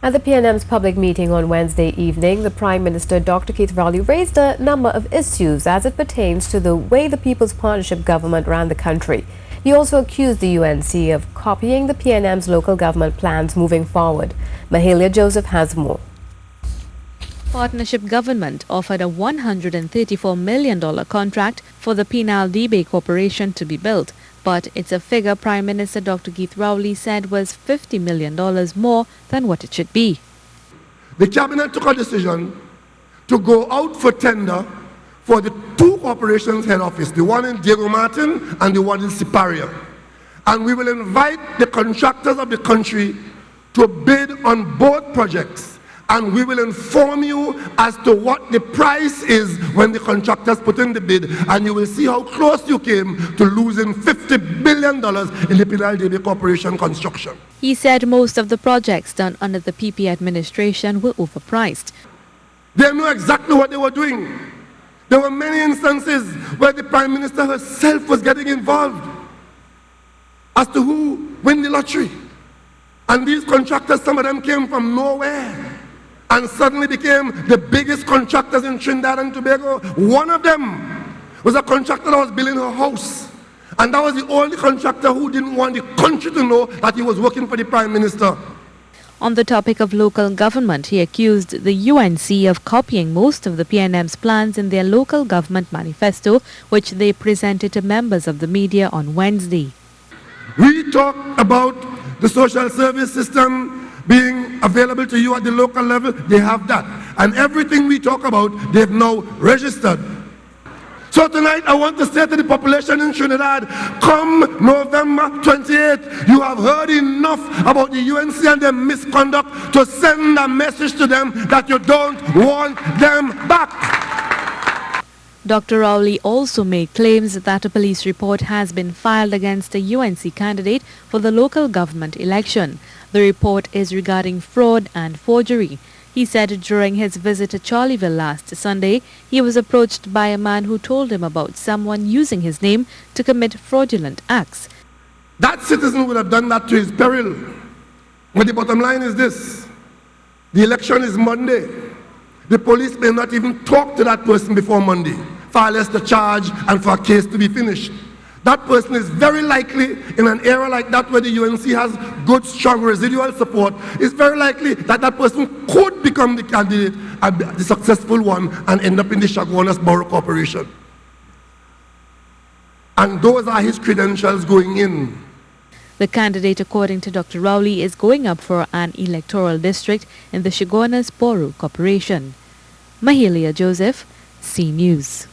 At the PNM's public meeting on Wednesday evening, the Prime Minister Dr. Keith Rowley raised a number of issues as it pertains to the way the People's Partnership government ran the country. He also accused the UNC of copying the PNM's local government plans moving forward. Mahalia Joseph has more. Partnership government offered a $134 million contract for the Penal Debe Corporation to be built, but it's a figure Prime Minister Dr. Keith Rowley said was $50 million more than what it should be. The cabinet took a decision to go out for tender for the two corporations' head office, the one in Diego Martin and the one in Siparia. And we will invite the contractors of the country to bid on both projects. And we will inform you as to what the price is when the contractors put in the bid, and you will see how close you came to losing $50 billion in the Penal Debe Corporation construction. He said most of the projects done under the PP administration were overpriced. They knew exactly what they were doing. There were many instances where the Prime Minister herself was getting involved as to who win the lottery. And these contractors, some of them came from nowhere and suddenly became the biggest contractors in Trinidad and Tobago. One of them was a contractor that was building her house. And that was the only contractor who didn't want the country to know that he was working for the Prime Minister. On the topic of local government, he accused the UNC of copying most of the PNM's plans in their local government manifesto, which they presented to members of the media on Wednesday. We talk about the social service system being available to you at the local level. They have that. And everything we talk about, they've now registered. So tonight I want to say to the population in Trinidad, come November 28th, you have heard enough about the UNC and their misconduct to send a message to them that you don't want them back. Dr. Rowley also made claims that a police report has been filed against a UNC candidate for the local government election. The report is regarding fraud and forgery. He said during his visit to Charleville last Sunday, he was approached by a man who told him about someone using his name to commit fraudulent acts. That citizen would have done that to his peril. But the bottom line is this: the election is Monday. The police may not even talk to that person before Monday, far less the charge and for a case to be finished. That person is very likely, in an era like that where the UNC has good, strong residual support, it's very likely that that person could become the candidate, the successful one, and end up in the Chaguanas Borough Corporation. And those are his credentials going in. The candidate, according to Dr. Rowley, is going up for an electoral district in the Chaguanas Borough Corporation. Mahalia Joseph, C News.